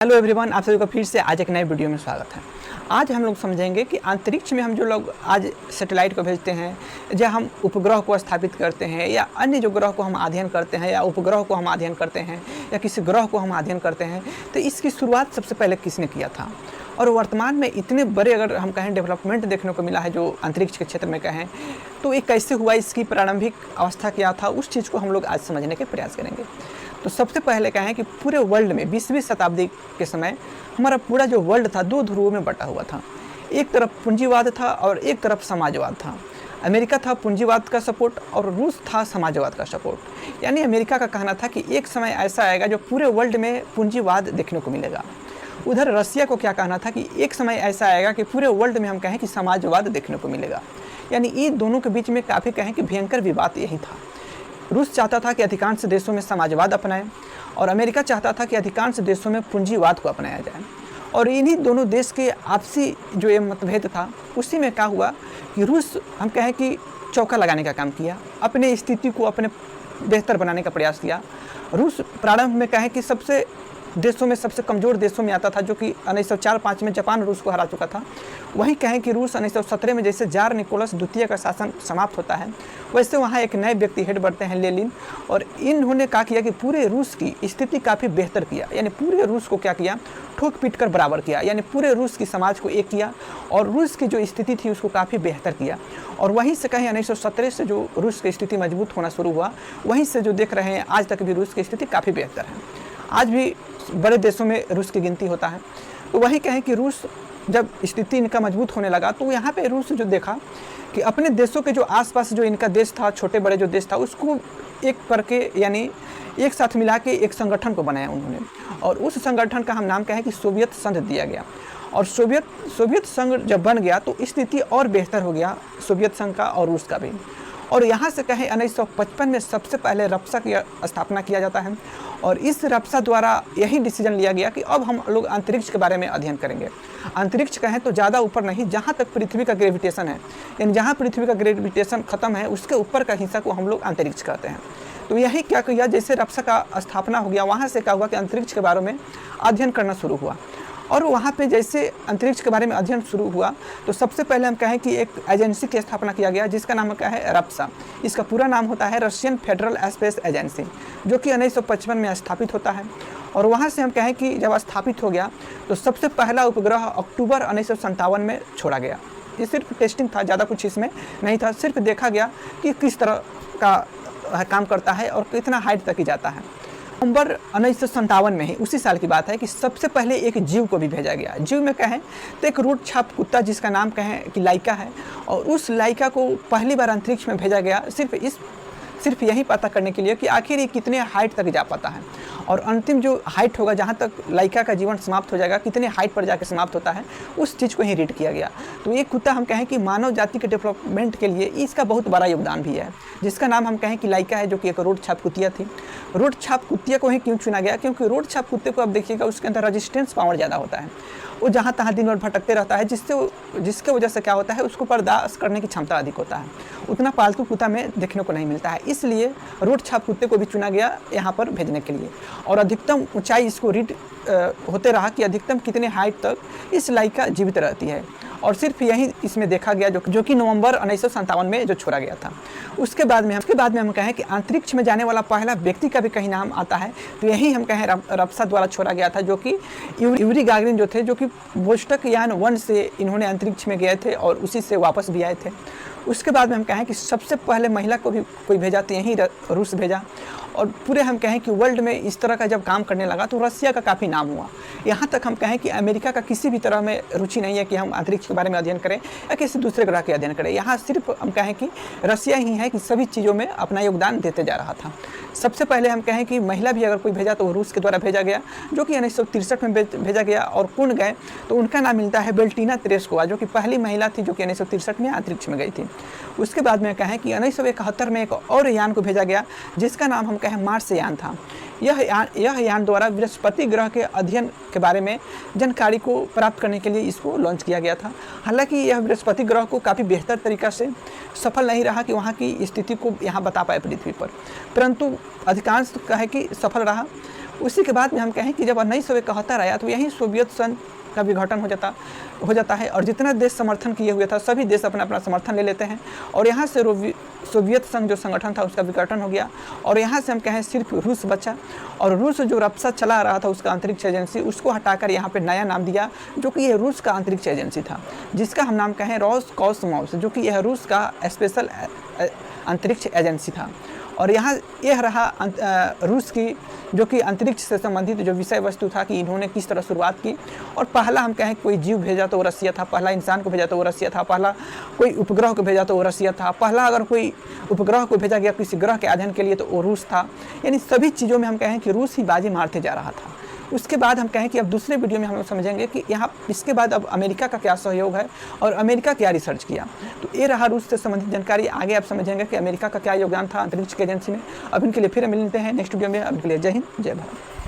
Hello everyone, आप सभी का फिर से आज एक नए वीडियो में स्वागत है। आज हम लोग समझेंगे कि अंतरिक्ष में हम जो लोग आज सैटेलाइट को भेजते हैं, या हम उपग्रह को स्थापित करते हैं, या अन्य जो ग्रह को हम अध्ययन करते हैं, या उपग्रह को हम अध्ययन करते हैं, या किसी ग्रह को हम अध्ययन करते हैं, तो इसकी शुरुआत सबसे पहले किसने किया था। और वर्तमान में इतने बड़े अगर हम कहें डेवलपमेंट देखने को मिला है जो अंतरिक्ष के क्षेत्र में कहें, तो ये कैसे हुआ, इसकी प्रारंभिक अवस्था क्या था, उस चीज़ को हम लोग आज समझने के प्रयास करेंगे। तो सबसे पहले कहें कि पूरे वर्ल्ड में 20वीं शताब्दी के समय हमारा पूरा जो वर्ल्ड था दो ध्रुवों में बटा हुआ था। एक तरफ पूंजीवाद था और एक तरफ समाजवाद था। अमेरिका था पूंजीवाद का सपोर्ट और रूस था समाजवाद का सपोर्ट। यानी अमेरिका का कहना था कि एक समय ऐसा आएगा जो पूरे वर्ल्ड में पूंजीवाद देखने को मिलेगा। उधर रसिया को क्या कहना था कि एक समय ऐसा आएगा कि पूरे वर्ल्ड में हम कहें कि समाजवाद देखने को मिलेगा। यानी इन दोनों के बीच में काफ़ी कहें कि भयंकर विवाद यही था। रूस चाहता था कि अधिकांश देशों में समाजवाद अपनाएं और अमेरिका चाहता था कि अधिकांश देशों में पूंजीवाद को अपनाया जाए। और इन्हीं दोनों देश के आपसी जो ये मतभेद था, उसी में क्या हुआ कि रूस हम कहें कि चौका लगाने का काम किया, अपने स्थिति को अपने बेहतर बनाने का प्रयास किया। रूस प्रारंभ में कहें कि सबसे देशों में सबसे कमज़ोर देशों में आता था, जो कि 1904-05 में जापान रूस को हरा चुका था। वहीं कहें कि रूस 1917 में जैसे जार निकोलस द्वितीय का शासन समाप्त होता है, वैसे वहाँ एक नए व्यक्ति हेड बढ़ते हैं, लेनिन। और इन्होंने क्या किया कि पूरे रूस की स्थिति काफ़ी बेहतर किया। यानी पूरे रूस को क्या किया, ठोक पीट कर बराबर किया। यानी पूरे रूस की समाज को एक किया और रूस की जो स्थिति थी उसको काफ़ी बेहतर किया। और वहीं से कहें 1917 से जो रूस की स्थिति मजबूत होना शुरू हुआ, वहीं से जो देख रहे हैं आज तक भी रूस की स्थिति काफ़ी बेहतर है। आज भी बड़े देशों में रूस की गिनती होता है। तो वही कहें कि रूस जब स्थिति इनका मजबूत होने लगा, तो यहाँ पे रूस जो देखा कि अपने देशों के जो आसपास जो इनका देश था, छोटे बड़े जो देश था, उसको एक करके यानी एक साथ मिला के एक संगठन को बनाया उन्होंने। और उस संगठन का हम नाम कहें कि सोवियत संघ दिया गया। और सोवियत संघ जब बन गया तो स्थिति और बेहतर हो गया सोवियत संघ का और रूस का भी। और यहाँ से कहें 1955 में सबसे पहले रप्सा की स्थापना किया जाता है। और इस रप्सा द्वारा यही डिसीजन लिया गया कि अब हम लोग अंतरिक्ष के बारे में अध्ययन करेंगे। अंतरिक्ष कहें तो ज़्यादा ऊपर नहीं, जहाँ तक पृथ्वी का ग्रेविटेशन है, यानी जहाँ पृथ्वी का ग्रेविटेशन ख़त्म है उसके ऊपर का हिस्सा को हम लोग अंतरिक्ष कहते हैं। तो यही क्या किया, जैसे रप्सा का स्थापना हो गया, वहाँ से क्या हुआ कि अंतरिक्ष के बारे में अध्ययन करना शुरू हुआ। और वहाँ पे जैसे अंतरिक्ष के बारे में अध्ययन शुरू हुआ, तो सबसे पहले हम कहें कि एक एजेंसी की स्थापना किया गया जिसका नाम क्या है, रप्सा। इसका पूरा नाम होता है रशियन फेडरल स्पेस एजेंसी, जो कि 1955 में स्थापित होता है। और वहाँ से हम कहें कि जब स्थापित हो गया तो सबसे पहला उपग्रह अक्टूबर 1957 में छोड़ा गया। ये सिर्फ टेस्टिंग था, ज़्यादा कुछ इसमें नहीं था, सिर्फ देखा गया कि किस तरह का काम करता है और कितना हाइट तक ही जाता है। नवंबर 1957 में ही, उसी साल की बात है, कि सबसे पहले एक जीव को भी भेजा गया। जीव में कहें तो एक रोड छाप कुत्ता जिसका नाम कहें कि लाइका है। और उस लाइका को पहली बार अंतरिक्ष में भेजा गया सिर्फ यही पता करने के लिए कि आखिर ये कितने हाइट तक जा पाता है। और अंतिम जो हाइट होगा, जहाँ तक लाइका का जीवन समाप्त हो जाएगा, कितने हाइट पर जाकर समाप्त होता है, उस चीज़ को ही रीड किया गया। तो ये कुत्ता हम कहें कि मानव जाति के डेवलपमेंट के लिए इसका बहुत बड़ा योगदान भी है, जिसका नाम हम कहें कि लाइका है, जो कि एक रोड छाप कुतिया थी। रोड छाप कुतिया को ही क्यों चुना गया, क्योंकि रोड छाप कुत्ते को अब देखिएगा उसके अंदर रेजिस्टेंस पावर ज़्यादा होता है। वो जहाँ तहाँ दिन भर भटकते रहता है, जिसके वजह से क्या होता है, उसको बर्दाश्त करने की क्षमता अधिक होता है। उतना पालतू कुत्ता में देखने को नहीं मिलता है, इसलिए रोड छाप कुत्ते को भी चुना गया यहाँ पर भेजने के लिए। और अधिकतम ऊंचाई इसको रीड होते रहा कि अधिकतम कितने हाइट तक इस लाइका जीवित रहती है। और सिर्फ यही इसमें देखा गया जो कि नवंबर 1957 में जो छोड़ा गया था। उसके बाद में हम कहें कि अंतरिक्ष में जाने वाला पहला व्यक्ति का भी कहीं नाम आता है, तो यही हम कहें रप्सा द्वारा छोड़ा गया था, जो कि यूरी गागरिन जो थे, जो कि वोस्टक यान 1 से इन्होंने अंतरिक्ष में गए थे और उसी से वापस भी आए थे। उसके बाद में हम कहें कि सबसे पहले महिला को भी कोई भेजा तो यही रूस भेजा। और पूरे हम कहें कि वर्ल्ड में इस तरह का जब काम करने लगा तो रसिया का काफ़ी नाम हुआ। यहाँ तक हम कहें कि अमेरिका का किसी भी तरह में रुचि नहीं है कि हम अंतरिक्ष के बारे में अध्ययन करें या किसी दूसरे ग्रह के अध्ययन करें। यहाँ सिर्फ हम कहें कि रसिया ही है कि सभी चीज़ों में अपना योगदान देते जा रहा था। सबसे पहले हम कहें कि महिला भी अगर कोई भेजा तो रूस के द्वारा भेजा गया, जो कि 1963 में भेजा गया। और कौन गए तो उनका नाम मिलता है बेल्टिना तेरेस्कोवा, जो कि पहली महिला थी जो कि 1963 में अंतरिक्ष में गई थी। उसके बाद में कहें कि 1971 में एक और यान को भेजा गया जिसका नाम हम कहें मार्स यान था। यह यान द्वारा बृहस्पति ग्रह के अध्ययन के बारे में जानकारी को प्राप्त करने के लिए इसको लॉन्च किया गया था। हालांकि यह बृहस्पति ग्रह को काफ़ी बेहतर तरीक़ा से सफल नहीं रहा कि वहाँ की स्थिति को यहाँ बता पाए पृथ्वी पर, परंतु अधिकांश कहे कि सफल रहा। उसी के बाद में हम कहें कि जब 1971 आया तो यहीं सोवियत संघ का विघटन हो जाता है और जितना देश समर्थन किए हुए था सभी देश अपना अपना समर्थन ले लेते हैं और यहाँ से सोवियत संघ जो संगठन था उसका विघटन हो गया और यहाँ से हम कहें सिर्फ रूस बचा और रूस जो रक्षा चला रहा था उसका अंतरिक्ष एजेंसी, उसको हटाकर यहाँ पे नया नाम दिया जो कि यह रूस का अंतरिक्ष एजेंसी था, जिसका हम नाम कहें रोसकॉसमोस, जो कि यह रूस का स्पेशल अंतरिक्ष एजेंसी था। और यहाँ यह रहा रूस की जो कि अंतरिक्ष से संबंधित जो विषय वस्तु था कि इन्होंने किस तरह शुरुआत की। और पहला हम कहें कोई जीव भेजा तो वो रसिया था, पहला इंसान को भेजा तो वो रसिया था, पहला कोई उपग्रह को भेजा तो वो रसिया था, पहला अगर कोई उपग्रह को भेजा गया किसी ग्रह के अध्ययन के लिए तो वो रूस था। यानी सभी चीज़ों में हम कहें कि रूस ही बाजी मारते जा रहा था। उसके बाद हम कहें कि अब दूसरे वीडियो में हम लोग समझेंगे कि यहाँ इसके बाद अब अमेरिका का क्या सहयोग है और अमेरिका क्या रिसर्च किया। तो ये रहा रूस से संबंधित जानकारी। आगे आप समझेंगे कि अमेरिका का क्या योगदान था अंतरिक्ष की एजेंसी में। अब इनके लिए फिर मिलते हैं नेक्स्ट वीडियो में। अब इनके लिए जय हिंद, जय भारत।